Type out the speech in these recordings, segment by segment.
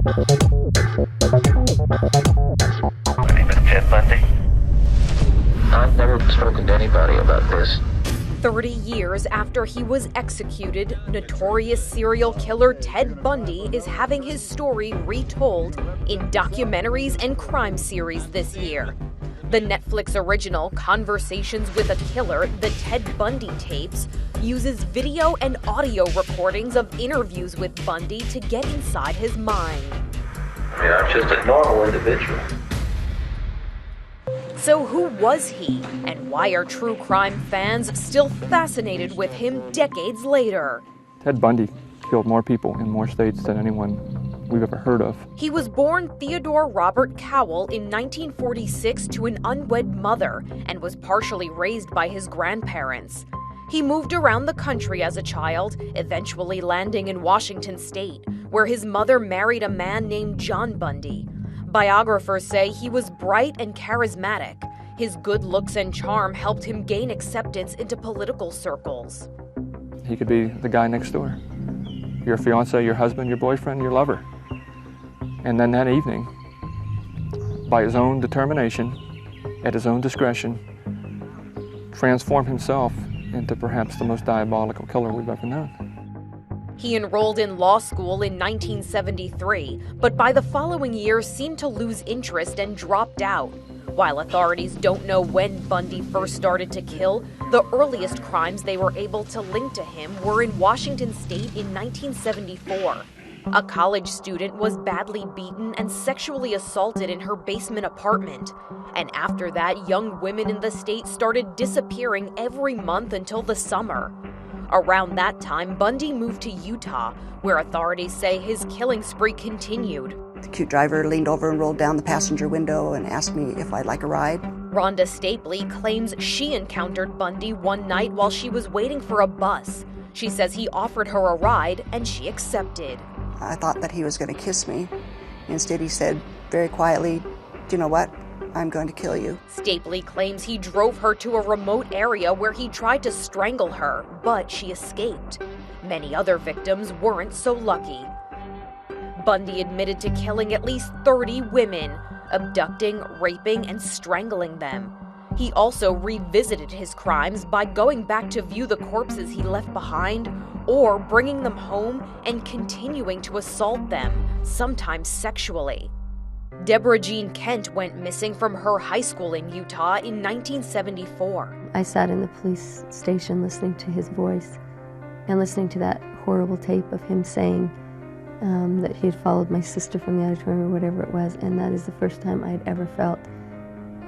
My name is Ted Bundy. I've never spoken to anybody about this. 30 years after he was executed, notorious serial killer Ted Bundy is having his story retold in documentaries and crime series this year. The Netflix original Conversations with a Killer, the Ted Bundy tapes, uses video and audio recordings of interviews with Bundy to get inside his mind. I mean, I'm just a normal individual. So who was he, and why are true crime fans still fascinated with him decades later? Ted Bundy killed more people in more states than anyone we've ever heard of. He was born Theodore Robert Cowell in 1946 to an unwed mother and was partially raised by his grandparents. He moved around the country as a child, eventually landing in Washington state, where his mother married a man named John Bundy. Biographers say he was bright and charismatic. His good looks and charm helped him gain acceptance into political circles. He could be the guy next door. Your fiance, your husband, your boyfriend, your lover. And then that evening, by his own determination, at his own discretion, transform himself into perhaps the most diabolical killer we've ever known. He enrolled in law school in 1973, but by the following year seemed to lose interest and dropped out. While authorities don't know when Bundy first started to kill, the earliest crimes they were able to link to him were in Washington state in 1974. A college student was badly beaten and sexually assaulted in her basement apartment. And after that, young women in the state started disappearing every month until the summer. Around that time, Bundy moved to Utah, where authorities say his killing spree continued. The cute driver leaned over and rolled down the passenger window and asked me if I'd like a ride. Rhonda Stapley claims she encountered Bundy one night while she was waiting for a bus. She says he offered her a ride and she accepted. I thought that he was going to kiss me. Instead, he said very quietly, "Do you know what? I'm going to kill you." Stapley claims he drove her to a remote area where he tried to strangle her, but she escaped. Many other victims weren't so lucky. Bundy admitted to killing at least 30 women, abducting, raping, and strangling them. He also revisited his crimes by going back to view the corpses he left behind or bringing them home and continuing to assault them, sometimes sexually. Deborah Jean Kent went missing from her high school in Utah in 1974. I sat in the police station listening to his voice and listening to that horrible tape of him saying that he had followed my sister from the auditorium or whatever it was, and that is the first time I'd ever felt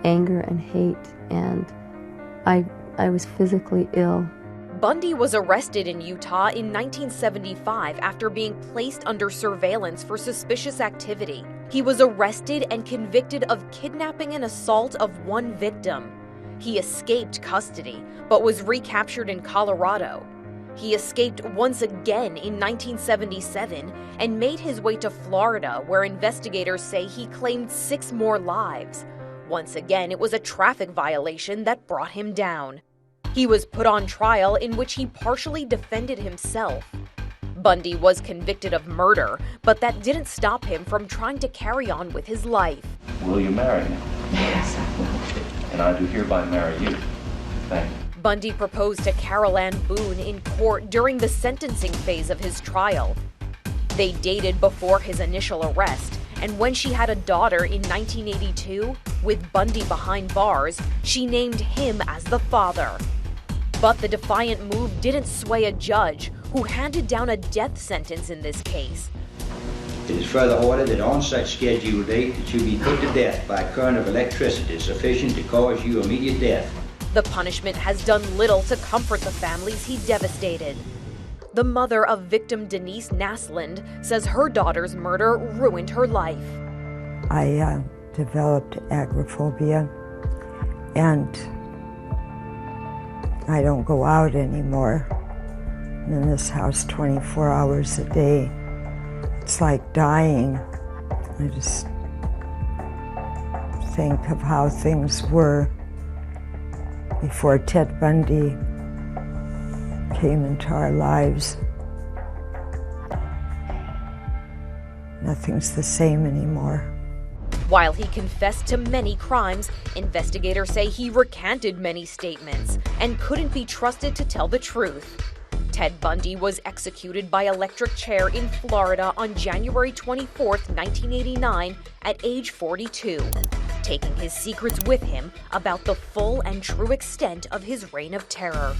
anger and hate, and I was physically ill. Bundy was arrested in Utah in 1975 after being placed under surveillance for suspicious activity. He was arrested and convicted of kidnapping and assault of one victim. He escaped custody, but was recaptured in Colorado. He escaped once again in 1977 and made his way to Florida, where investigators say he claimed 6 more lives. Once again, it was a traffic violation that brought him down. He was put on trial in which he partially defended himself. Bundy was convicted of murder, but that didn't stop him from trying to carry on with his life. Will you marry me? Yes, I will. And I do hereby marry you. Thank you. Bundy proposed to Carol Ann Boone in court during the sentencing phase of his trial. They dated before his initial arrest, and when she had a daughter in 1982, with Bundy behind bars, she named him as the father. But the defiant move didn't sway a judge, who handed down a death sentence in this case. It is further ordered that on such scheduled date that you be put to death by a current of electricity sufficient to cause you immediate death. The punishment has done little to comfort the families he devastated. The mother of victim Denise Naslund says her daughter's murder ruined her life. I developed agoraphobia, and I don't go out anymore. I'm in this house 24 hours a day. It's like dying. I just think of how things were before Ted Bundy came into our lives. Nothing's the same anymore. While he confessed to many crimes, investigators say he recanted many statements and couldn't be trusted to tell the truth. Ted Bundy was executed by electric chair in Florida on January 24, 1989, at age 42, taking his secrets with him about the full and true extent of his reign of terror.